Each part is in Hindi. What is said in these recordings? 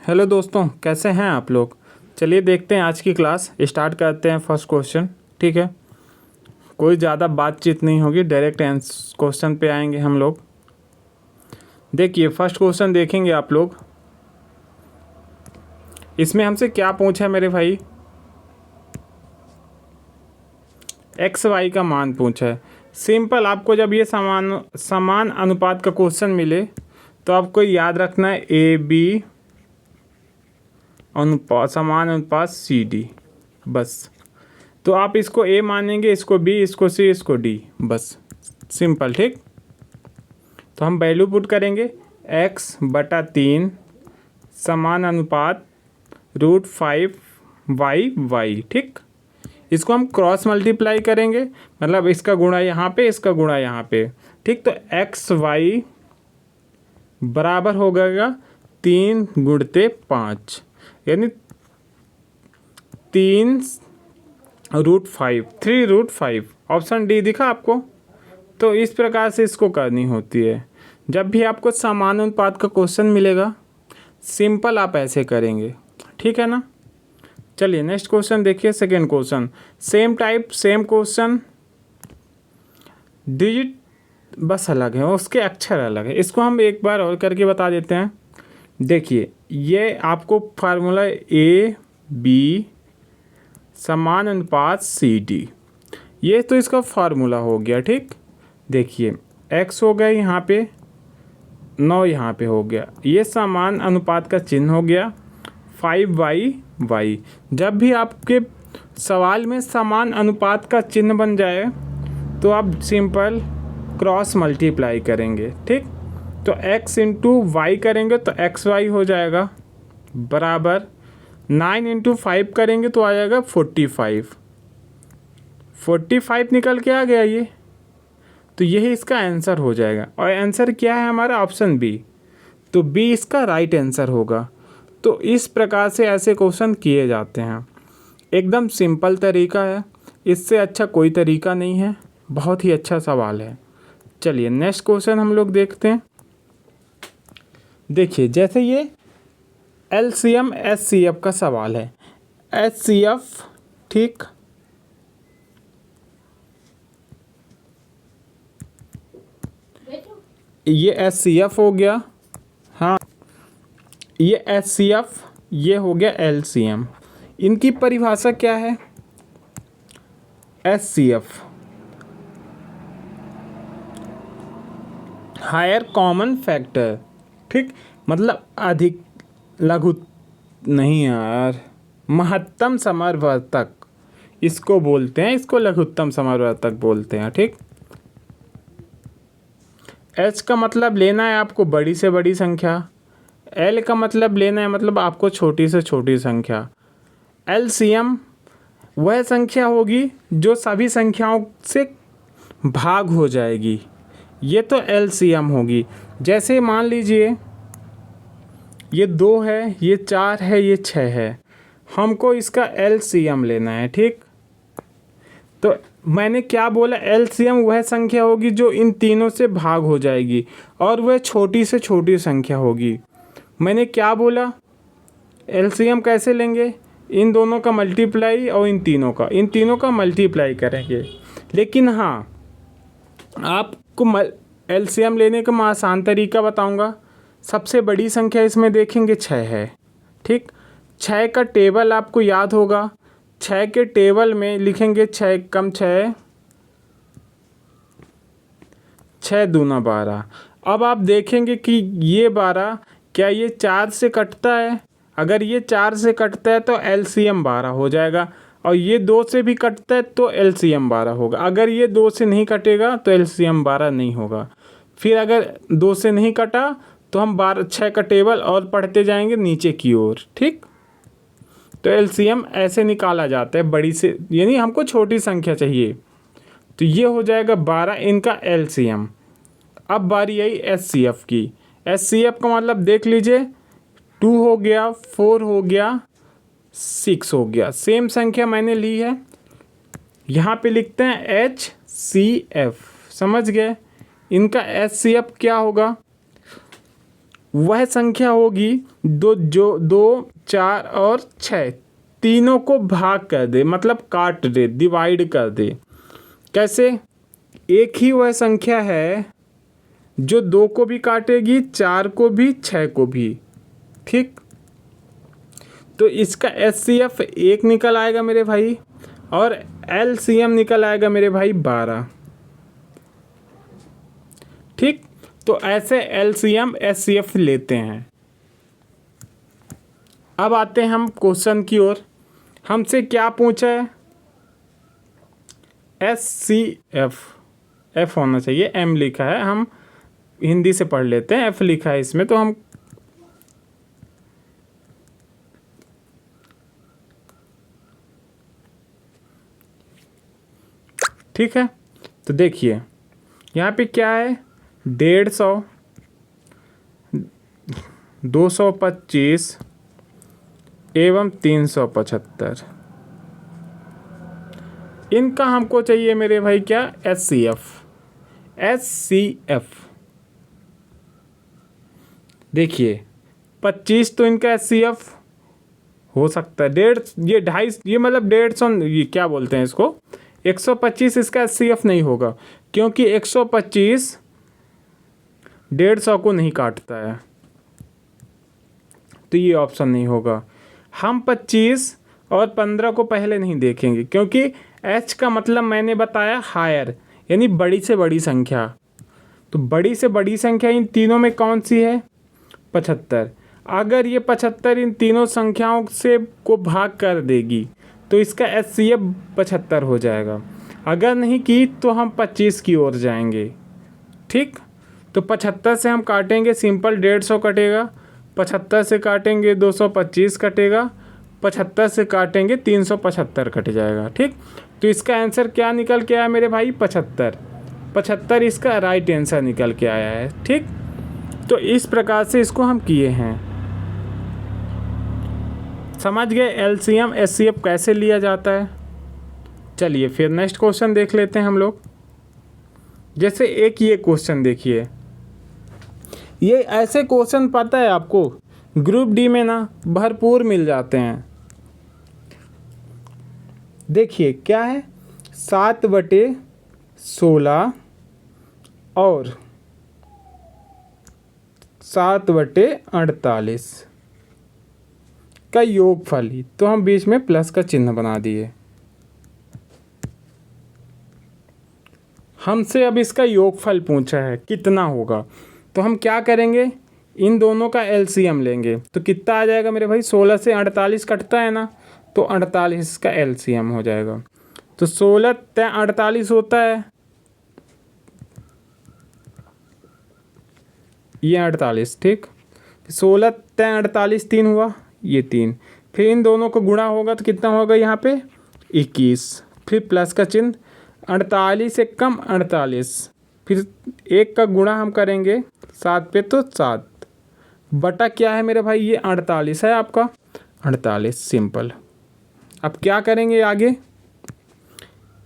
हेलो दोस्तों, कैसे हैं आप लोग। चलिए देखते हैं आज की क्लास स्टार्ट करते हैं। फर्स्ट क्वेश्चन, ठीक है। कोई ज़्यादा बातचीत नहीं होगी, डायरेक्ट क्वेश्चन पे आएंगे हम लोग। देखिए फर्स्ट क्वेश्चन देखेंगे आप लोग। इसमें हमसे क्या पूछा है मेरे भाई, एक्स वाई का मान पूछा है। सिंपल, आपको जब ये समान अनुपात का क्वेश्चन मिले तो आपको याद रखना है ए बी अनुपात, समान अनुपात सी डी, बस। तो आप इसको ए मानेंगे, इसको बी, इसको सी, इसको डी, बस सिंपल, ठीक। तो हम वैल्यू पुट करेंगे x/3 समान अनुपात √5 y, ठीक। इसको हम क्रॉस मल्टीप्लाई करेंगे, मतलब इसका गुणा यहाँ पे, इसका गुणा यहाँ पे, ठीक। तो xy बराबर हो गएगा 3 × 5, यानी 3√5 ऑप्शन डी दिखा आपको। तो इस प्रकार से इसको करनी होती है। जब भी आपको समानुपात का क्वेश्चन मिलेगा, सिंपल आप ऐसे करेंगे, ठीक है ना। चलिए नेक्स्ट क्वेश्चन देखिए, second question. Same type same question, digit बस अलग है, उसके अक्षर अलग है। इसको हम एक बार और करके बता देते हैं। देखिए ये आपको फार्मूला ए बी समान अनुपात सी डी, ये तो इसका फार्मूला हो गया, ठीक। देखिए x हो गया यहाँ पे, 9 यहाँ पे हो गया, ये समान अनुपात का चिन्ह हो गया, 5y। जब भी आपके सवाल में समान अनुपात का चिन्ह बन जाए तो आप सिंपल क्रॉस मल्टीप्लाई करेंगे, ठीक। तो x × y करेंगे तो xy हो जाएगा, बराबर 9 × 5 करेंगे तो आ जाएगा 45 निकल के आ गया ये। तो यही इसका आंसर हो जाएगा। और आंसर क्या है हमारा, ऑप्शन बी। तो बी इसका राइट आंसर होगा। तो इस प्रकार से ऐसे क्वेश्चन किए जाते हैं। एकदम सिंपल तरीका है, इससे अच्छा कोई तरीका नहीं है। बहुत ही अच्छा सवाल है। चलिए नेक्स्ट क्वेश्चन हम लोग देखते हैं। देखिए जैसे ये LCM SCF का सवाल है, HCF, ठीक। ये SCF हो गया, हाँ ये HCF, ये हो गया LCM। इनकी परिभाषा क्या है, HCF हायर कॉमन फैक्टर, ठीक। मतलब अधिक लघु नहीं यार, महत्तम समवर्तक इसको बोलते हैं, इसको लघुत्तम समवर्तक बोलते हैं, ठीक। H का मतलब लेना है आपको बड़ी से बड़ी संख्या, L का मतलब लेना है मतलब आपको छोटी से छोटी संख्या। LCM वह संख्या होगी जो सभी संख्याओं से भाग हो जाएगी, ये तो LCM होगी। जैसे मान लीजिए ये 2 है, ये 4 है, ये 6 है, हमको इसका LCM लेना है, ठीक। तो मैंने क्या बोला, LCM वह संख्या होगी जो इन तीनों से भाग हो जाएगी और वह छोटी से छोटी संख्या होगी। मैंने क्या बोला, LCM कैसे लेंगे, इन दोनों का मल्टीप्लाई और इन तीनों का मल्टीप्लाई करेंगे। लेकिन हाँ, आपको LCM लेने का मैं आसान तरीका बताऊंगा। सबसे बड़ी संख्या इसमें देखेंगे 6 है, ठीक। 6 का टेबल आपको याद होगा, 6 के टेबल में लिखेंगे 6 कम 6, 6 दूना 12। अब आप देखेंगे कि ये 12 क्या ये 4 से कटता है। अगर ये 4 से कटता है तो LCM 12 हो जाएगा, और ये 2 से भी कटता है तो LCM 12 होगा। अगर ये 2 से नहीं कटेगा तो LCM 12 नहीं होगा। फिर अगर 2 से नहीं कटा तो हम 6 का टेबल और पढ़ते जाएंगे नीचे की ओर, ठीक। तो LCM ऐसे निकाला जाता है, बड़ी से, यानी हमको छोटी संख्या चाहिए। तो ये हो जाएगा 12 इनका LCM। अब बारी आई SCF की। SCF का मतलब देख लीजिए, 2 हो गया, 4 हो गया, 6 हो गया। सेम संख्या मैंने ली है, यहाँ पे लिखते हैं HCF, समझ गए। इनका SCF क्या होगा, वह संख्या होगी जो 2, 4 और 6 तीनों को भाग कर दे, मतलब काट दे, डिवाइड कर दे। कैसे? एक ही वह संख्या है जो 2 को भी काटेगी, 4 को भी, 6 को भी। ठीक, तो इसका HCF 1 निकल आएगा मेरे भाई, और LCM निकल आएगा मेरे भाई 12। ठीक, तो ऐसे LCM HCF लेते हैं। अब आते हैं हम क्वेश्चन की ओर। हमसे क्या पूछा है? HCF, F होना चाहिए, M लिखा है, हम हिंदी से पढ़ लेते हैं, F लिखा है इसमें, तो हम ठीक है। तो देखिए यहाँ पे क्या है, 150, 225 एवं 375। इनका हमको चाहिए मेरे भाई क्या? HCF। देखिए 25 तो इनका HCF हो सकता है, ये 250, ये मतलब 150, ये क्या बोलते हैं इसको, 125 इसका HCF नहीं होगा, क्योंकि 125 150 को नहीं काटता है, तो ये ऑप्शन नहीं होगा। हम 25 और 15 को पहले नहीं देखेंगे, क्योंकि H का मतलब मैंने बताया हायर, यानी बड़ी से बड़ी संख्या। तो बड़ी से बड़ी संख्या इन तीनों में कौन सी है? 75। अगर ये 75 इन तीनों संख्याओं से को भाग कर देगी तो इसका HCF 75 हो जाएगा। अगर नहीं की तो हम 25 की ओर जाएंगे। ठीक, तो 75 से हम काटेंगे, सिंपल 150 कटेगा, 75 से काटेंगे 225 कटेगा, 75 से काटेंगे 375 कट जाएगा। ठीक, तो इसका आंसर क्या निकल के आया मेरे भाई? 75। 75 इसका राइट आंसर निकल के आया है। ठीक, तो इस प्रकार से इसको हम किए हैं। समझ गए LCM HCF कैसे लिया जाता है? चलिए फिर नेक्स्ट क्वेश्चन देख लेते हैं हम लोग। जैसे एक ये क्वेश्चन देखिए, ये ऐसे क्वेश्चन पता है आपको ग्रुप डी में ना भरपूर मिल जाते हैं। देखिए क्या है, 7/16 और 7/48 का योगफल ही, तो हम बीच में प्लस का चिन्ह बना दिए। हमसे अब इसका योगफल पूछा है कितना होगा, तो हम क्या करेंगे, इन दोनों का LCM लेंगे। तो कितना आ जाएगा मेरे भाई? 16 से 48 कटता है ना, तो 48 का LCM हो जाएगा। तो 16 × 48 होता है ये 48। ठीक, 16 × 48 3 हुआ, ये 3, फिर इन दोनों को गुणा होगा तो कितना होगा यहाँ पे? 21, फिर प्लस का चिन्ह, 48 से कम 48, फिर 1 का गुणा हम करेंगे 7 पे, तो 7 बटा क्या है मेरे भाई? ये 48 है आपका, 48 सिंपल। अब क्या करेंगे आगे,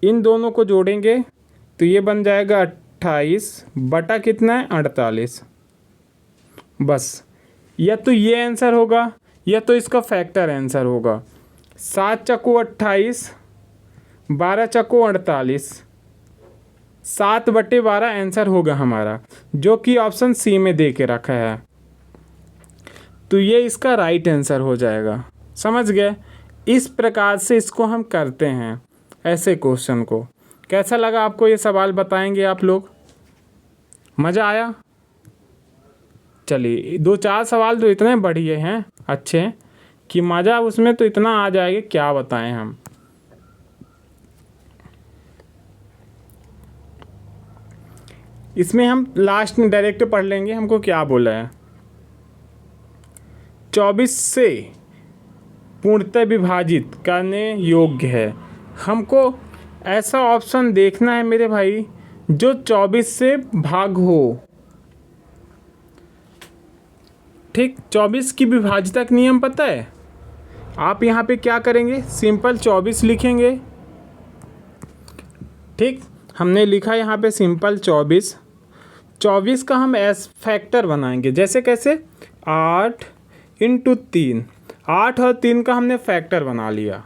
इन दोनों को जोड़ेंगे तो ये बन जाएगा 28 बटा कितना है? 48। बस, या तो ये आंसर होगा या तो इसका फैक्टर आंसर होगा। 7 चक्कू 28, 12 चक्कू 48, 7/12 आंसर होगा हमारा, जो कि ऑप्शन सी में दे के रखा है। तो ये इसका राइट आंसर हो जाएगा। समझ गए? इस प्रकार से इसको हम करते हैं ऐसे क्वेश्चन को। कैसा लगा आपको ये सवाल, बताएंगे आप लोग? मज़ा आया? चलिए 2-4 सवाल तो इतने बढ़िया हैं, अच्छे हैं कि मज़ा उसमें तो इतना आ जाएगा, क्या बताएं हम। इसमें हम लास्ट में डायरेक्ट पढ़ लेंगे, हमको क्या बोला है। 24 से पूर्णतः विभाजित करने योग्य है। हमको ऐसा ऑप्शन देखना है मेरे भाई जो 24 से भाग हो। ठीक, 24 की विभाजिता का नियम पता है? आप यहाँ पे क्या करेंगे, सिंपल 24 लिखेंगे। ठीक, हमने लिखा यहाँ पे सिंपल 24। 24 का हम एस फैक्टर बनाएंगे। जैसे कैसे? 8 इंटू 3, 8 और 3 का हमने फैक्टर बना लिया।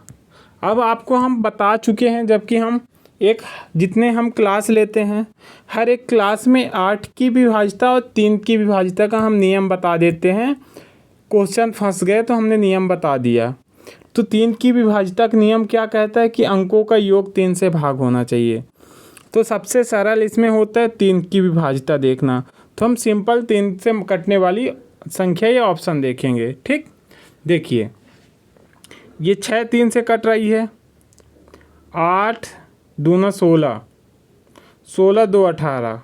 अब आपको हम बता चुके हैं, जबकि हम जितने हम क्लास लेते हैं हर एक क्लास में 8 की विभाज्यता और 3 की विभाज्यता का हम नियम बता देते हैं। क्वेश्चन फंस गए तो हमने नियम बता दिया। तो 3 की विभाज्यता का नियम क्या कहता है कि अंकों का योग 3 से भाग होना चाहिए। तो सबसे सरल इसमें होता है 3 की विभाज्यता देखना। तो हम सिंपल 3 से कटने वाली संख्या या ऑप्शन देखेंगे। ठीक, देखिए ये 6 3 से कट रही है, 8 दूना 16, 16 2 18,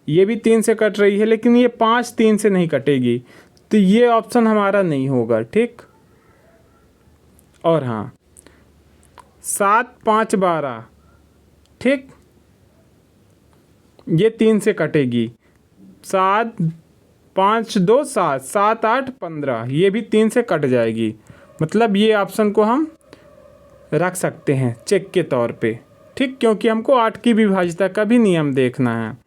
ये भी 3 से कट रही है, लेकिन ये 5 3 से नहीं कटेगी, तो ये ऑप्शन हमारा नहीं होगा। ठीक, और हाँ 7 5 12, ठीक, ये 3 से कटेगी, 7 5 2 7, 7 8 15, ये भी 3 से कट जाएगी। मतलब ये ऑप्शन को हम रख सकते हैं चेक के तौर पे। ठीक, क्योंकि हमको 8 की विभाज्यता का भी नियम देखना है।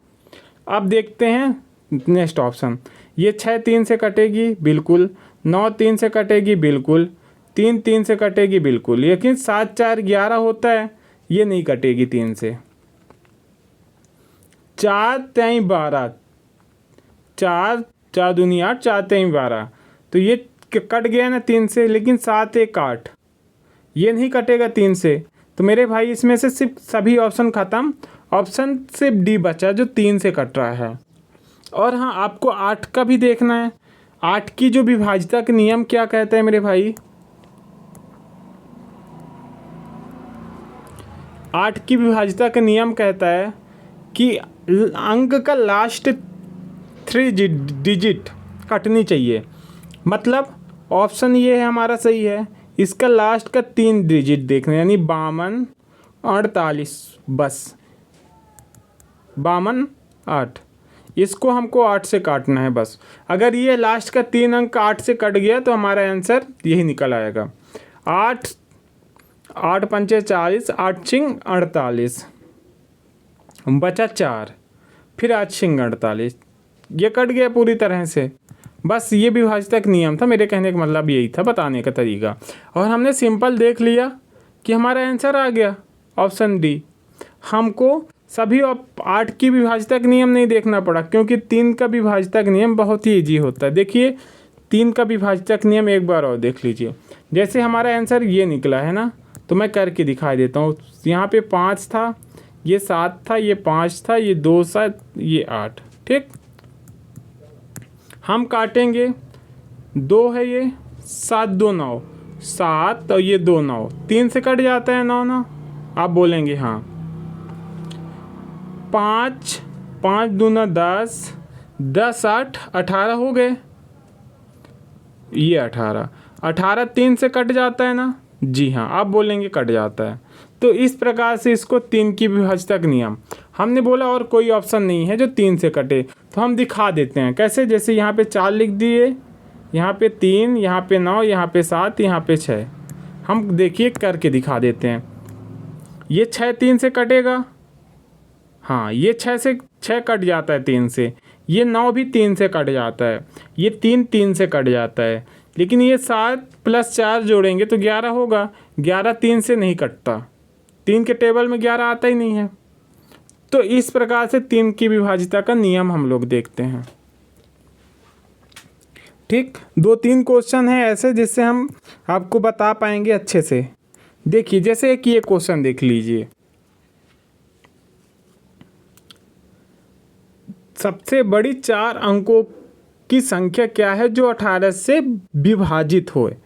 अब देखते हैं नेक्स्ट ऑप्शन। ये 6 3 से कटेगी बिल्कुल, 9 3 से कटेगी बिल्कुल, 3 3 से कटेगी बिल्कुल, लेकिन 7 4 11 होता है, ये नहीं कटेगी 3 से। 4 3 12, 4 4 दूनी 8, 4 3 12, तो ये कट गया ना 3 से, लेकिन 7 1 8, ये नहीं कटेगा 3 से। तो मेरे भाई इसमें से सिर्फ सभी ऑप्शन ख़त्म, ऑप्शन सिर्फ डी बचा जो 3 से कट रहा है। और हाँ, आपको 8 का भी देखना है। 8 की जो विभाज्यता का नियम क्या कहता है मेरे भाई, 8 की विभाज्यता का नियम कहता है कि अंक का लास्ट 3 डिजिट कटनी चाहिए। मतलब ऑप्शन ये है हमारा सही है, इसका लास्ट का 3 डिजिट देखना, यानी 52 48, बस 52 8, इसको हमको 8 से काटना है बस। अगर ये लास्ट का 3 अंक 8 से कट गया तो हमारा आंसर यही निकल आएगा। 8 8 पंचे 40, 8 छिंग 48, बचा 4, फिर 8 छिंग 48, ये कट गया पूरी तरह से। बस ये विभाज्यता का नियम था, मेरे कहने का मतलब यही था, बताने का तरीका। और हमने सिंपल देख लिया कि हमारा आंसर आ गया ऑप्शन डी। हमको सभी 8 की विभाज्यता का नियम नहीं देखना पड़ा, क्योंकि 3 का विभाज्यता का नियम बहुत ही ईजी होता है। देखिए 3 का विभाज्यता का नियम एक बार और देख लीजिए। जैसे हमारा आंसर ये निकला है ना, तो मैं करके दिखाई देता हूँ। यहाँ पे 5 था, ये 7 था, ये 5 था, ये 2 7, ये 8। ठीक, हम काटेंगे, 2 है ये, 7 2 9, 7 और ये 2 9, 3 से कट जाता है 9 9। आप बोलेंगे हाँ। 5 5 दूना 10, 10 8 18 हो गए, ये 18 18 3 से कट जाता है ना, जी हाँ, आप बोलेंगे कट जाता है। तो इस प्रकार से इसको 3 की विभाज्यता का नियम। हमने बोला और कोई ऑप्शन नहीं है जो 3 से कटे, तो हम दिखा देते हैं कैसे। जैसे यहाँ पे 4 लिख दिए, यहाँ पे 3, यहाँ पे 9, यहाँ पे 7, यहाँ पे 6। हम देखिए करके दिखा देते हैं। ये 6 3 से कटेगा, हाँ ये 6 कट जाता है 3 से। ये 9 भी 3 से कट जाता है, ये 3 3 से कट जाता है, लेकिन ये 7 + 4 जोड़ेंगे तो 11 होगा। 11 3 से नहीं कटता, 3 के टेबल में 11 आता ही नहीं है। तो इस प्रकार से 3 की विभाज्यता का नियम हम लोग देखते हैं। ठीक, 2-3 क्वेश्चन है ऐसे जिससे हम आपको बता पाएंगे अच्छे से। देखिए जैसे कि ये क्वेश्चन देख लीजिए, सबसे बड़ी 4 अंकों की संख्या क्या है जो 18 से विभाजित होए,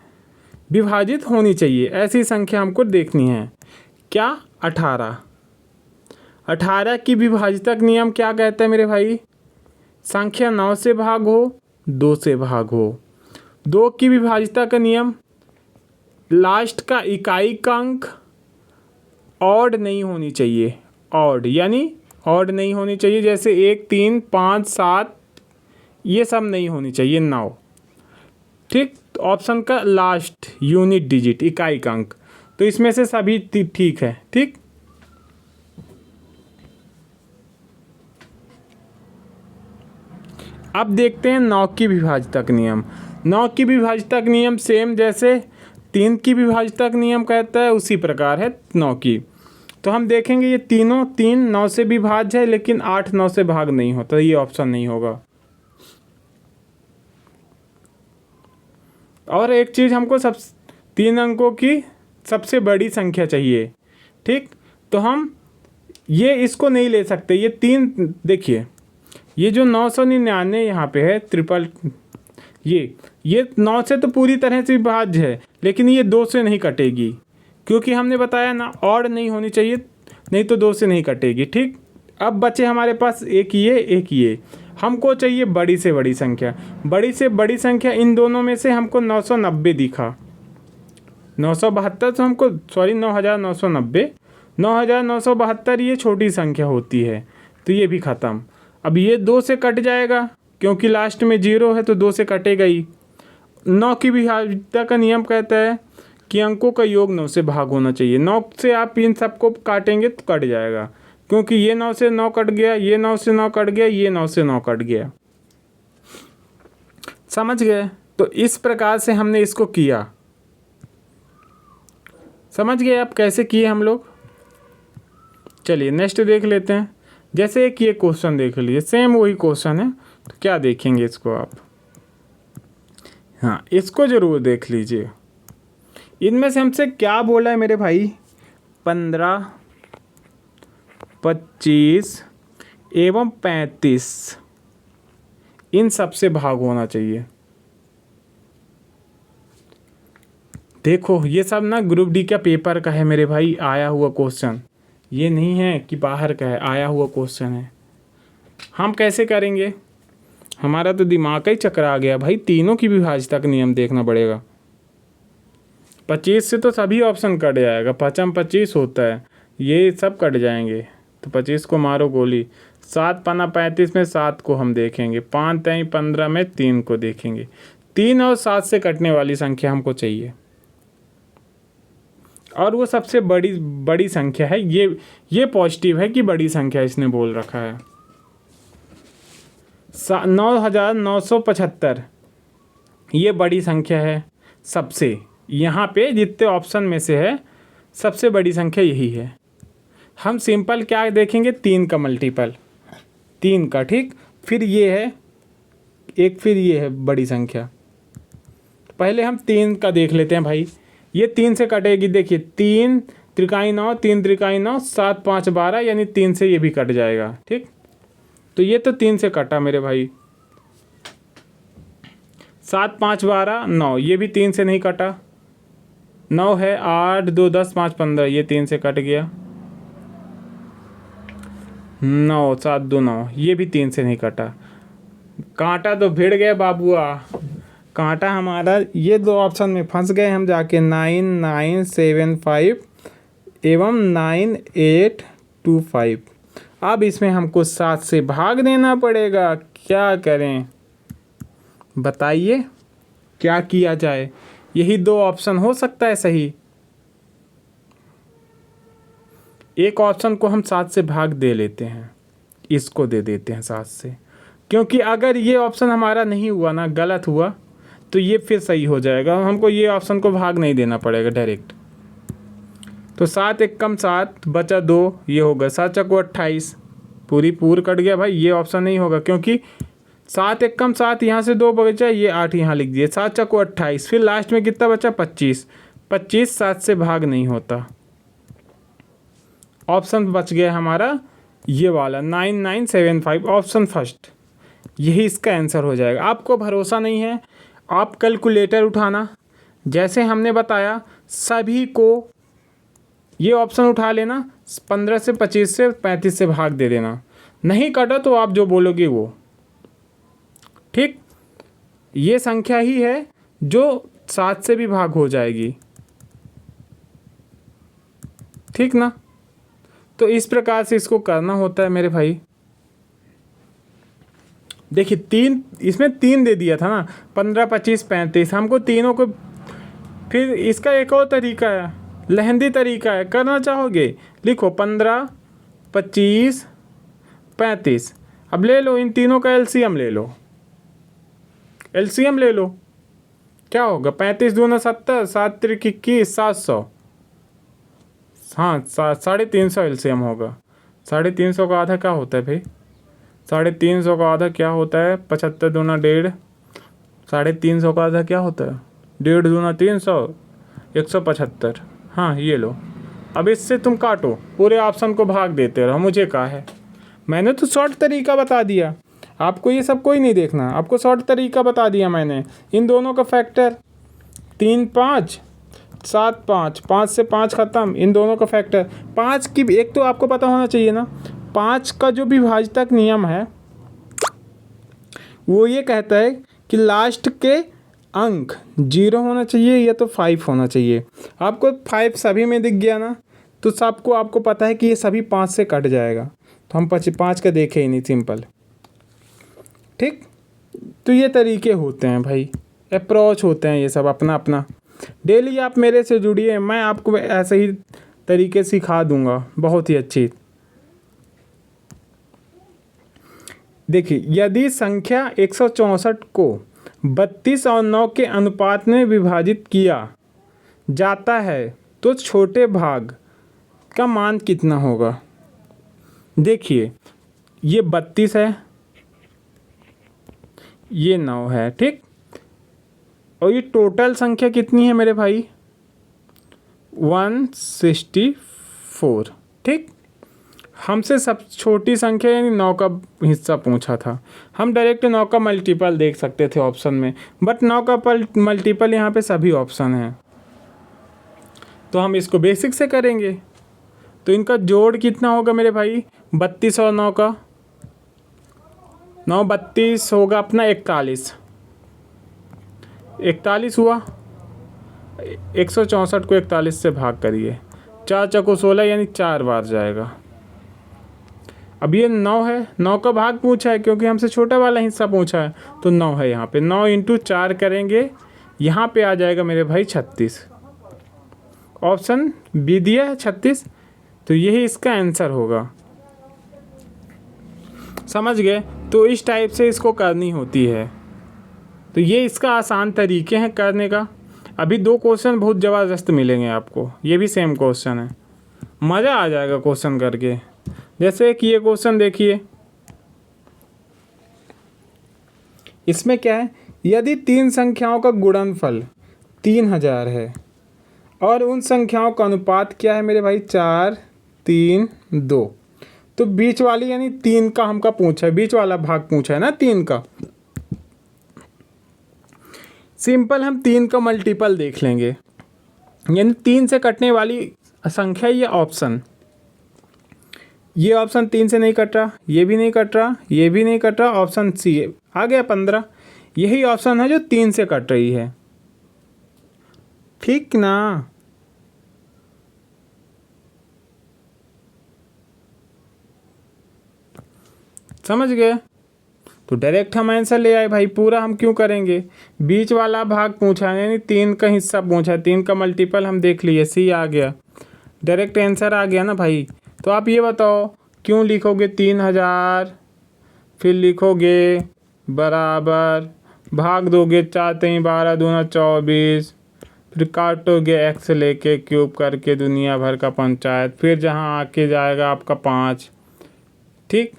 विभाजित होनी चाहिए, ऐसी संख्या हमको देखनी है। क्या 18। 18 की विभाज्यता का नियम क्या कहता है मेरे भाई, संख्या 9 से भाग हो, 2 से भाग हो। 2 की विभाज्यता का नियम, लास्ट का इकाई का अंक ऑड नहीं होनी चाहिए, ऑड यानी ऑड नहीं होनी चाहिए। जैसे 1 3 5 7 ये सब नहीं होनी चाहिए, 9। ठीक, तो ऑप्शन का लास्ट यूनिट डिजिट इकाई का अंक, तो इसमें से सभी ठीक है। ठीक, अब देखते हैं 9 की विभाजक नियम। 9 की विभाजक नियम सेम जैसे 3 की विभाजक नियम कहता है उसी प्रकार है 9 की। तो हम देखेंगे ये तीनों 3 9 से विभाज्य है, लेकिन 8 9 से भाग नहीं होता, ये ऑप्शन नहीं होगा। और एक चीज़ हमको 3 अंकों की सबसे बड़ी संख्या चाहिए, ठीक। तो हम ये इसको नहीं ले सकते, ये 3 देखिए, ये जो 999 यहाँ पे है ट्रिपल, ये 9 से तो पूरी तरह से विभाज्य है, लेकिन ये 2 से नहीं कटेगी, क्योंकि हमने बताया ना ऑड नहीं होनी चाहिए, नहीं तो 2 से नहीं कटेगी, ठीक। अब बचे हमारे पास एक ये, हमको चाहिए बड़ी से बड़ी संख्या। बड़ी से बड़ी संख्या इन दोनों में से हमको 990 दिखा, 972 तो हमको 9990, 9972 ये छोटी संख्या होती है, तो ये भी ख़त्म। अब ये 2 से कट जाएगा, क्योंकि लास्ट में 0 है तो 2 से कटेगा ही। 9 की विभाज्यता का नियम कहता है कि अंकों का योग 9 से भाग होना चाहिए। 9 से आप इन सबको काटेंगे तो कट जाएगा, क्योंकि ये 9 से 9 कट गया, ये 9 से 9 कट गया, ये 9 से 9 कट गया। समझ गए? तो इस प्रकार से हमने इसको किया। समझ गए आप कैसे किए हम लोग? चलिए नेक्स्ट देख लेते हैं। जैसे एक ये क्वेश्चन देख लीजिए, सेम वही क्वेश्चन है, तो क्या देखेंगे इसको आप? हाँ, इसको ज़रूर देख लीजिए। इनमें से हमसे क्या बोला है मेरे भाई? 15, 25 एवं 35 इन सब से भाग होना चाहिए। देखो ये सब ना ग्रुप डी का पेपर का है मेरे भाई, आया हुआ क्वेश्चन, ये नहीं है कि बाहर का है, आया हुआ क्वेश्चन है। हम कैसे करेंगे? हमारा तो दिमाग का ही चक्कर आ गया भाई, तीनों की विभाज्यता का नियम देखना पड़ेगा। 25 से तो सभी ऑप्शन कट जाएगा, 5 25 होता है, ये सब कट जाएंगे, तो 25 को मारो गोली। 7 पन्ना 35 में 7 को हम देखेंगे, 5 3 15 में 3 को देखेंगे। 3 और 7 से कटने वाली संख्या हमको चाहिए, और वो सबसे बड़ी संख्या है। ये पॉजिटिव है कि बड़ी संख्या इसने बोल रखा है। 9975 ये बड़ी संख्या है सबसे, यहाँ पे जितने ऑप्शन में से है सबसे बड़ी संख्या यही है। हम सिंपल क्या देखेंगे? 3 का मल्टीपल, 3 का, ठीक। फिर ये है एक, फिर ये है बड़ी संख्या। पहले हम 3 का देख लेते हैं भाई। ये 3 से कटेगी, देखिए 3 त्रिकाई 9, 3 त्रिकाई 9, 7 5 12, यानी 3 से ये भी कट जाएगा, ठीक। तो ये तो 3 से कटा मेरे भाई। 7 5 12 9, ये भी 3 से नहीं कटा। 9 है, 8 2 10 5 15, ये 3 से कट गया। 9 7 2 9, ये भी 3 से नहीं कटा। कांटा तो भिड़ गया बाबुआ, कांटा हमारा ये 2 ऑप्शन में फंस गए हम जाके। 9 9 7 5 एवं 9 8 2 5। अब इसमें हमको 7 से भाग देना पड़ेगा, क्या करें बताइए? क्या किया जाए? यही 2 ऑप्शन हो सकता है सही। एक ऑप्शन को हम 7 से भाग दे लेते हैं, इसको दे देते हैं 7 से, क्योंकि अगर ये ऑप्शन हमारा नहीं हुआ ना, गलत हुआ, तो ये फिर सही हो जाएगा। हमको ये ऑप्शन को भाग नहीं देना पड़ेगा डायरेक्ट। तो 7 1 कम 7 बचा 2, ये होगा 7 चौको 28, पूर कट गया भाई। ये ऑप्शन नहीं होगा, क्योंकि 7 1 कम 7, यहाँ से 2 बचा, ये 8 यहाँ लिख दिए। 7 चौको 28, फिर लास्ट में कितना बचा? 25। 25 7 से भाग नहीं होता। ऑप्शन बच गया हमारा ये वाला 9975, ऑप्शन फर्स्ट, यही इसका आंसर हो जाएगा। आपको भरोसा नहीं है, आप कैलकुलेटर उठाना, जैसे हमने बताया सभी को ये ऑप्शन उठा लेना, 15 से 25 से 35 से भाग दे देना। नहीं कटा तो आप जो बोलोगे वो, ठीक। ये संख्या ही है जो 7 से भी भाग हो जाएगी, ठीक ना। तो इस प्रकार से इसको करना होता है मेरे भाई। देखिए 3, इसमें 3 दे दिया था ना, 15 25 35, हमको तीनों को। फिर इसका एक और तरीका है, लहंदी तरीका है, करना चाहोगे लिखो 15 25 35। अब ले लो इन तीनों का एलसीएम ले लो, एलसीएम ले लो, क्या होगा 35 दूना 70, 7 त्रिक 21, 700। हाँ 350 एलसीएम होगा। 350 का आधा क्या होता है भाई? 350 का आधा क्या होता है? 75 दूना 1.5, 350 का आधा क्या होता है? 1.5 दूना 300, 175। हाँ ये लो, अब इससे तुम काटो, पूरे ऑप्शन को भाग देते रहो। मुझे कहा है, मैंने तो शॉर्ट तरीका बता दिया आपको, ये सब कोई नहीं देखना, आपको शॉर्ट तरीका बता दिया मैंने। इन दोनों का फैक्टर 3 5 7 5, 5 से 5 ख़त्म, इन दोनों का फैक्टर 5 की। एक तो आपको पता होना चाहिए ना, 5 का जो विभाजक नियम है वो ये कहता है कि लास्ट के अंक 0 होना चाहिए या तो 5 होना चाहिए। आपको 5 सभी में दिख गया ना, तो सबको आपको पता है कि ये सभी 5 से कट जाएगा, तो हम 5 का देखे ही नहीं, सिंपल। ठीक, तो ये तरीके होते हैं भाई, अप्रोच होते हैं ये सब अपना अपना। डेली आप मेरे से जुड़िए, मैं आपको ऐसे ही तरीके सिखा दूंगा बहुत ही अच्छी। देखिए, यदि संख्या 164 को 32 और 9 के अनुपात में विभाजित किया जाता है तो छोटे भाग का मान कितना होगा? देखिए, ये 32 है, ये 9 है, ठीक, और ये टोटल संख्या कितनी है मेरे भाई? 164। ठीक, हमसे सब छोटी संख्या यानी 9 का हिस्सा पूछा था। हम डायरेक्ट 9 का मल्टीपल देख सकते थे ऑप्शन में, बट 9 का मल्टीपल यहाँ पे सभी ऑप्शन हैं, तो हम इसको बेसिक से करेंगे। तो इनका जोड़ कितना होगा मेरे भाई? 32 और 9 का, 9 32 होगा अपना 41, 41 हुआ। 164 को 41 से भाग करिए, 4 चौको 16 यानी 4 बार जाएगा। अब ये 9 है, 9 का भाग पूछा है क्योंकि हमसे छोटा वाला हिस्सा पूछा है, तो 9 है यहाँ पे। 9 इंटू 4 करेंगे, यहाँ पे आ जाएगा मेरे भाई 36। ऑप्शन बी दिया है 36, तो यही इसका आंसर होगा। समझ गए? तो इस टाइप से इसको करनी होती है, तो ये इसका आसान तरीके हैं करने का। अभी 2 क्वेश्चन बहुत ज़बरदस्त मिलेंगे आपको, ये भी सेम क्वेश्चन है, मज़ा आ जाएगा क्वेश्चन करके। जैसे कि ये क्वेश्चन देखिए, इसमें क्या है? यदि 3 संख्याओं का गुणनफल 3000 है और उन संख्याओं का अनुपात क्या है मेरे भाई? 4 3 2, तो बीच वाली यानी 3 का हमका पूछा है, बीच वाला भाग पूछा है ना 3 का। सिंपल हम 3 का मल्टीपल देख लेंगे, यानी 3 से कटने वाली संख्या ये ऑप्शन, ये ऑप्शन 3 से नहीं कट रहा, ये भी नहीं कट रहा, ये भी नहीं कट रहा, ऑप्शन सी आ गया 15। यही ऑप्शन है जो 3 से कट रही है, ठीक ना? समझ गए? तो डायरेक्ट हम आंसर ले आए भाई। पूरा हम क्यों करेंगे? बीच वाला भाग पूछा है यानी 3 का हिस्सा पूछा है, 3 का मल्टीपल हम देख लिए, सी आ गया, डायरेक्ट आंसर आ गया ना भाई। तो आप ये बताओ क्यों लिखोगे 3000, फिर लिखोगे बराबर, भाग दोगे 4 3 12 दूना 24, फिर काटोगे x लेके क्यूब करके दुनिया भर का पंचायत, फिर जहाँ आके जाएगा आपका 5। ठीक,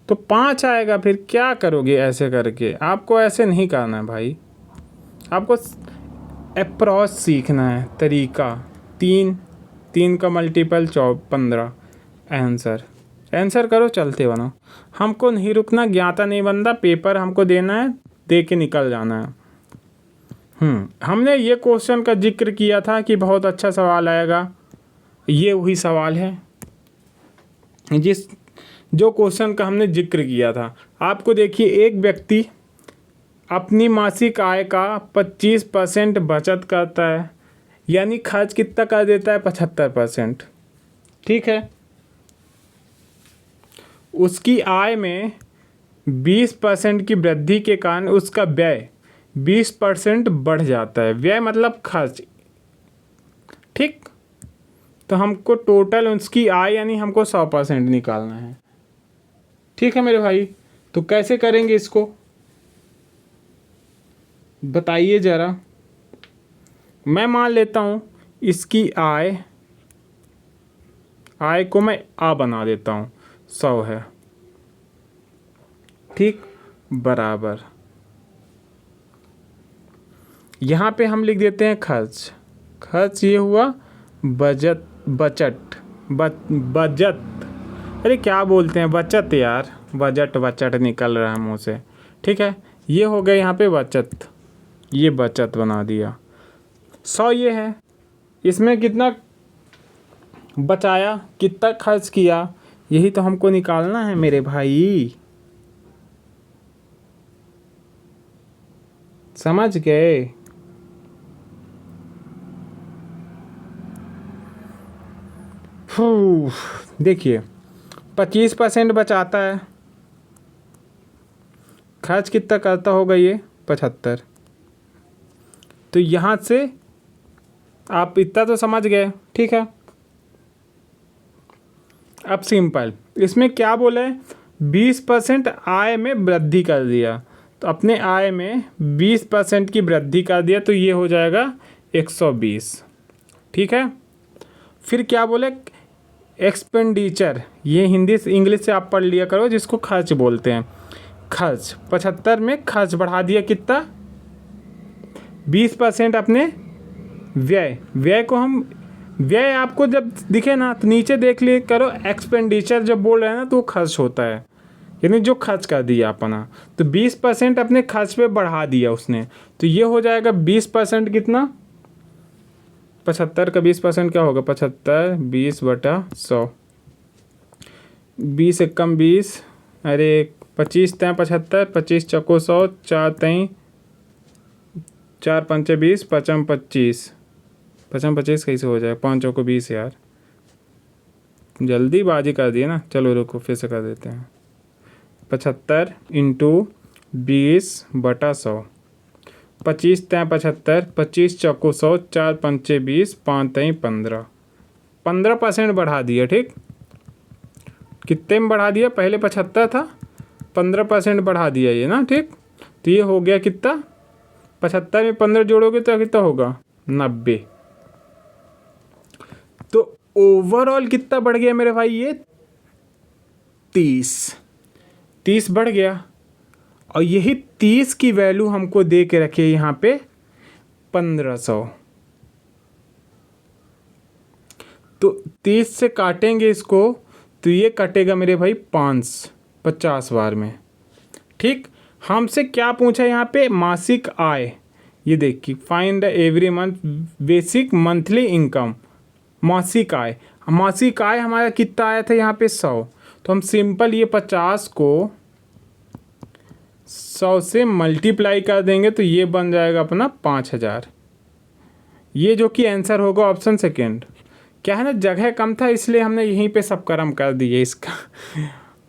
तो 5 आएगा, फिर क्या करोगे ऐसे करके? आपको ऐसे नहीं करना है भाई, आपको अप्रोच सीखना है, तरीका। 3 का मल्टीपल 15, आंसर करो, चलते बनो। हमको नहीं रुकना, ज्ञाता नहीं बनता, पेपर हमको देना है, दे के निकल जाना है। हमने ये क्वेश्चन का जिक्र किया था कि बहुत अच्छा सवाल आएगा, ये वही सवाल है जो क्वेश्चन का हमने जिक्र किया था। आपको देखिए, एक व्यक्ति अपनी मासिक आय का 25% बचत करता है, यानी खर्च कितना कर देता है? 75%। ठीक है, उसकी आय में 20% की वृद्धि के कारण उसका व्यय 20% बढ़ जाता है। व्यय मतलब खर्च, ठीक। तो हमको टोटल उसकी आय यानी हमको 100% निकालना है। ठीक है मेरे भाई, तो कैसे करेंगे इसको? बताइए ज़रा। मैं मान लेता हूँ इसकी आय को मैं आ बना देता हूँ, 100 है, ठीक, बराबर यहाँ पे हम लिख देते हैं खर्च। खर्च ये हुआ बजट, बचत, अरे क्या बोलते हैं, बचत यार, बजट निकल रहा है मुँह से, ठीक है। ये हो गया यहाँ पे बचत, ये बचत बना दिया। 100 ये है, इसमें कितना बचाया, कितना खर्च किया, यही तो हमको निकालना है मेरे भाई, समझ गए। देखिए 25% बचाता है, खर्च कितना करता होगा ये 75, तो यहाँ से आप इतना तो समझ गए, ठीक है। अब सिंपल, इसमें क्या बोला है, 20% आय में वृद्धि कर दिया, तो अपने आय में 20% की वृद्धि कर दिया, तो ये हो जाएगा 120, ठीक है। फिर क्या बोले, एक्सपेंडिचर, ये हिंदी से इंग्लिश से आप पढ़ लिया करो, जिसको खर्च बोलते हैं। खर्च 75 में खर्च बढ़ा दिया कितना, 20% अपने व्यय को हम, व्यय आपको जब दिखे ना तो नीचे देख लिया करो, एक्सपेंडिचर जब बोल रहे हैं ना तो वो खर्च होता है, यानी जो खर्च कर दिया अपना, तो 20% अपने खर्च पे बढ़ा दिया उसने, तो ये हो जाएगा 20% कितना, 75 का 20% क्या होगा, 75 20/100, 20 एकम 20, अरे 25 तय 75, 25 चौको 100, 4 तय 4 पंचे 20, 55 25, 55 25 कैसे हो जाए, 5 चौको 20 यार, जल्दी बाजी कर दिए ना, चलो रुको फिर से कर देते हैं। 75 × 20/100, 25 तय 75, 25 चौको 100, 4 पंचे 20, 5 तय 15, 15% बढ़ा दिया, ठीक। कितने में बढ़ा दिया, पहले 75 था, 15% बढ़ा दिया ये ना, ठीक। तो ये हो गया कितना, 75 में 15 जोड़ोगे तो कितना होगा, 90। तो ओवरऑल कितना बढ़ गया मेरे भाई, ये 30 बढ़ गया, और यही 30 की वैल्यू हमको दे के रखिए यहाँ पे 1500, तो 30 से काटेंगे इसको, तो ये कटेगा मेरे भाई 50 बार में, ठीक। हमसे क्या पूछा यहाँ पे, मासिक आय, ये देखिए find the every month basic monthly income, मासिक आय, मासिक आय हमारा कितना आया था यहाँ पे 100, तो हम सिंपल ये 50 को 100 से मल्टीप्लाई कर देंगे, तो ये बन जाएगा अपना 5000, ये जो कि आंसर होगा ऑप्शन सेकेंड। क्या है ना, जगह कम था इसलिए हमने यहीं पे सब कर्म कर दिए इसका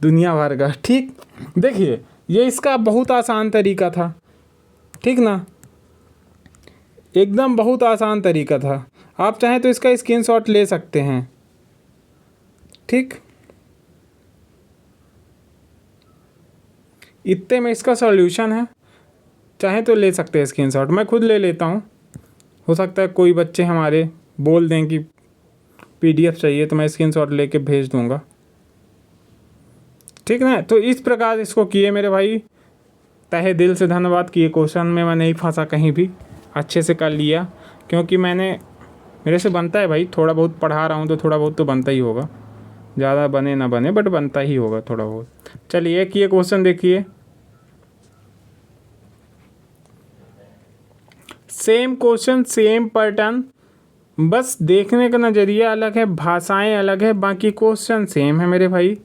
दुनिया भर का, ठीक। देखिए ये इसका बहुत आसान तरीका था, ठीक ना, एकदम बहुत आसान तरीका था, आप चाहें तो इसका स्क्रीनशॉट ले सकते हैं, ठीक। इतने में इसका सॉल्यूशन है, चाहे तो ले सकते हैं स्क्रीनशॉट, मैं खुद ले लेता हूँ, हो सकता है कोई बच्चे हमारे बोल दें कि PDF चाहिए, तो मैं स्क्रीनशॉट लेके भेज दूँगा, ठीक ना। तो इस प्रकार इसको किए मेरे भाई, तहे दिल से धन्यवाद कि ये क्वेश्चन में मैं नहीं फंसा कहीं भी, अच्छे से कर लिया, क्योंकि मेरे से बनता है भाई, थोड़ा बहुत पढ़ा रहा हूँ तो थोड़ा बहुत तो बनता ही होगा, ज़्यादा बने ना बने बट बनता ही होगा थोड़ा बहुत। चलिए एक ये क्वेश्चन देखिए, सेम क्वेश्चन सेम पैटर्न, बस देखने का नज़रिया अलग है, भाषाएं अलग है, बाकी क्वेश्चन सेम है मेरे भाई,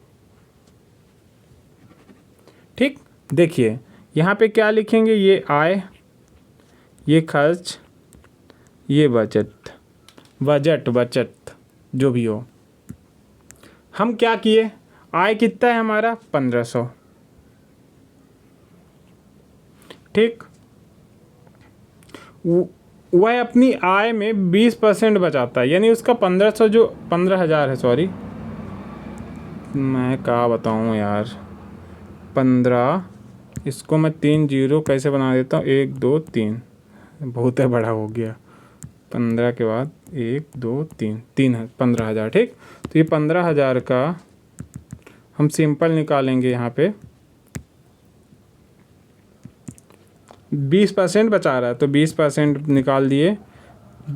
ठीक। देखिए यहाँ पे क्या लिखेंगे, ये आय, ये खर्च, ये बचत जो भी हो। हम क्या किए, आय कितना है हमारा 1500, ठीक। वह अपनी आय में 20% बचाता है, यानी उसका 1500 जो 15,000 है, सॉरी मैं क्या बताऊँ यार, 15 इसको मैं 3 जीरो कैसे बना देता हूँ, 1 2 3, बहुत है बड़ा हो गया। 15 के बाद 1 2 3, 15,000। ठीक, तो ये 15,000 का हम सिंपल निकालेंगे। यहाँ पे 20% बचा रहा है तो 20% निकाल दिए,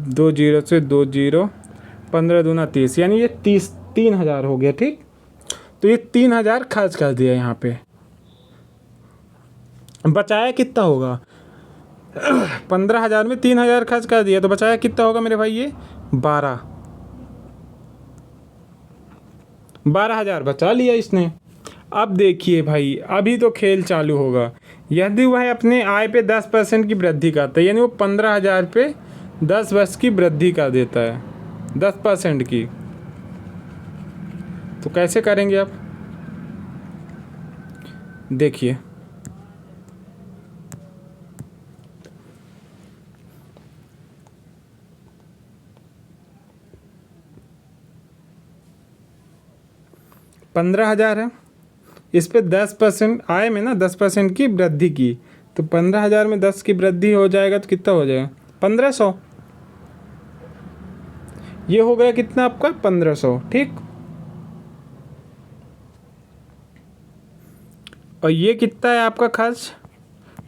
2 जीरो से 2 जीरो, 15 दूना 30, यानी ये 3,000 हो गया। ठीक, तो ये 3,000 खर्च कर दिया। यहाँ पे बचाया कितना होगा, 15,000 में 3,000 खर्च कर दिया तो बचाया कितना होगा मेरे भाई, ये 12,000 बचा लिया इसने। अब देखिए भाई, अभी तो खेल चालू होगा। यदि वह अपने आय पे 10% की वृद्धि करता है, यानी वो 15,000 पे 10% की वृद्धि कर देता है, 10% की, तो कैसे करेंगे आप देखिए। पंद्रह हजार है, इस पे 10% आय में ना 10% की वृद्धि की, तो 15,000 में 10 की वृद्धि हो जाएगा तो कितना हो जाएगा, 1,500। ये हो गया कितना आपका, 1,500। ठीक, और ये कितना है आपका खर्च,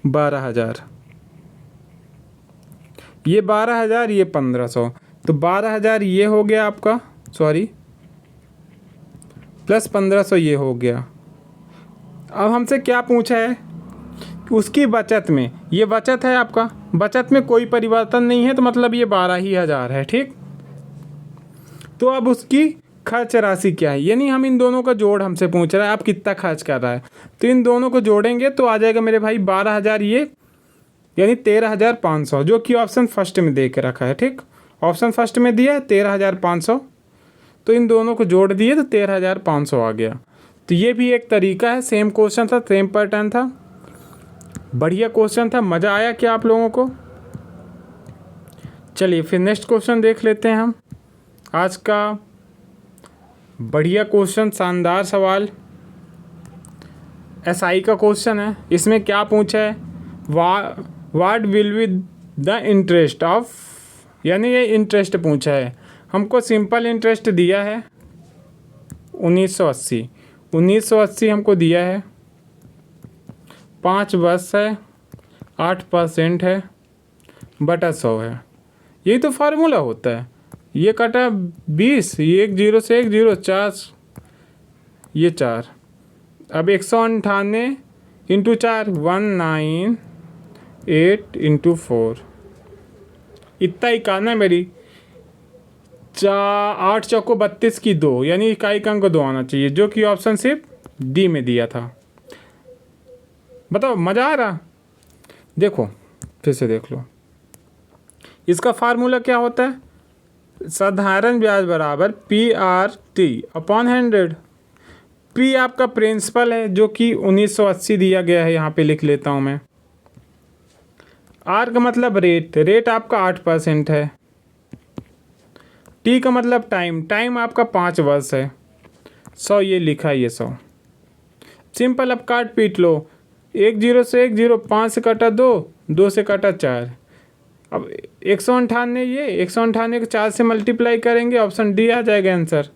12,000। ये 12,000, ये 1,500, तो 12,000 ये हो गया आपका, सॉरी, प्लस 1,500 ये हो गया। अब हमसे क्या पूछा है, उसकी बचत में, ये बचत है आपका, बचत में कोई परिवर्तन नहीं है तो मतलब ये 12,000 है। ठीक, तो अब उसकी खर्च राशि क्या है, यानी हम इन दोनों का जोड़ हमसे पूछ रहा है, आप कितना खर्च कर रहा है, तो इन दोनों को जोड़ेंगे तो आ जाएगा मेरे भाई 12,000 ये, यानी 13,500, जो कि ऑप्शन फर्स्ट में दे के रखा है। ठीक, ऑप्शन फर्स्ट में दिया है 13,500, तो इन दोनों को जोड़ दिए तो 13,500 आ गया। तो ये भी एक तरीका है, सेम क्वेश्चन था, सेम पैटर्न था, बढ़िया क्वेश्चन था। मज़ा आया क्या आप लोगों को? चलिए फिर नेक्स्ट क्वेश्चन देख लेते हैं हम। आज का बढ़िया क्वेश्चन, शानदार सवाल, एसआई का क्वेश्चन है। इसमें क्या पूछा है, what will be the interest of, यानी ये इंटरेस्ट पूछा है। हमको सिंपल इंटरेस्ट दिया है 1980 हमको दिया है, 5 वर्ष है, 8% है, बटा 100 है। यही तो फार्मूला होता है। ये कटा 20, ये 1 जीरो से 1 जीरो, 4, ये 4। अब 198 इंटू 4, 198 इंटू 4, इतना इकाना है मेरी। 8 चौको 32 की 2, यानी इकाई का अंक 2 आना चाहिए, जो कि ऑप्शन सिर्फ डी में दिया था। बताओ मज़ा आ रहा? देखो फिर से देख लो, इसका फार्मूला क्या होता है, साधारण ब्याज बराबर PRT अपॉन 100। P आपका प्रिंसिपल है जो कि 1980 दिया गया है, यहाँ पे लिख लेता हूँ मैं। R का मतलब रेट आपका 8% है। T का मतलब टाइम आपका 5 वर्ष है। 100 ये लिखा है, ये 100 सिंपल। अब काट पीट लो, 1 जीरो से 1 जीरो, 5 से कटा 2, 2 से कटा 4। अब 198, ये 198 को 4 से मल्टीप्लाई करेंगे, ऑप्शन डी आ जाएगा आंसर।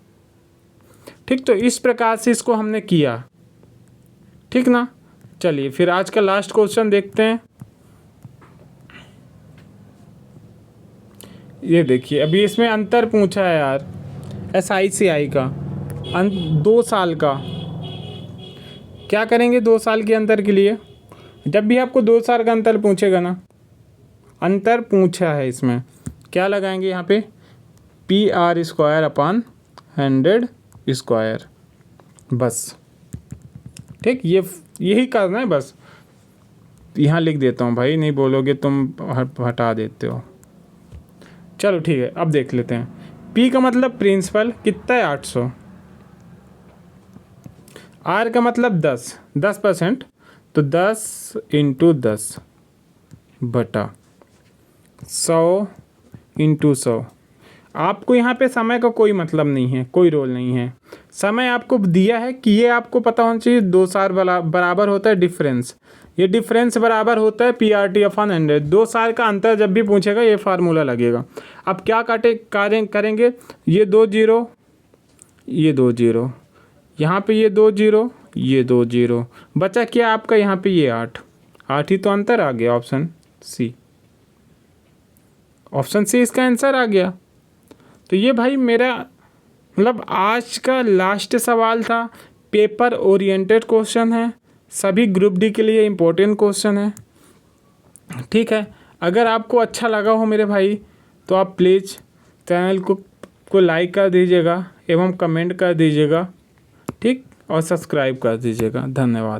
ठीक, तो इस प्रकार से इसको हमने किया। ठीक ना, चलिए फिर आज का लास्ट क्वेश्चन देखते हैं। ये देखिए, अभी इसमें अंतर पूछा है यार, SICI का 2 साल का। क्या करेंगे 2 साल के अंतर के लिए? जब भी आपको 2 साल का अंतर पूछेगा ना, अंतर पूछा है इसमें, क्या लगाएंगे यहाँ पे, PR² अपॉन 100 स्क्वायर, बस। ठीक, यही करना है बस। यहाँ लिख देता हूँ भाई, नहीं बोलोगे तुम हटा देते हो। चलो ठीक है, अब देख लेते हैं। P का मतलब प्रिंसिपल कितना है, 800। R का मतलब 10%, तो 10 इंटू 10 बटा 100 इंटू 100। आपको यहाँ पे समय का कोई मतलब नहीं है, कोई रोल नहीं है। समय आपको दिया है कि ये आपको पता होना चाहिए 2 साल बराबर होता है डिफरेंस, ये डिफरेंस बराबर होता है PRT अपॉन 100। 2 साल का अंतर जब भी पूछेगा ये फार्मूला लगेगा। अब क्या करेंगे, ये 2 जीरो, ये 2 जीरो, यहाँ पे ये 2 जीरो, ये 2 जीरो, बचा क्या आपका यहाँ पे ये 8 ही तो अंतर आ गया। ऑप्शन सी इसका आंसर आ गया। तो ये भाई मेरा मतलब आज का लास्ट सवाल था। पेपर ओरिएंटेड क्वेश्चन है, सभी ग्रुप डी के लिए इम्पोर्टेंट क्वेश्चन है। ठीक है, अगर आपको अच्छा लगा हो मेरे भाई तो आप प्लीज़ चैनल को लाइक कर दीजिएगा एवं कमेंट कर दीजिएगा, ठीक, और सब्सक्राइब कर दीजिएगा। धन्यवाद।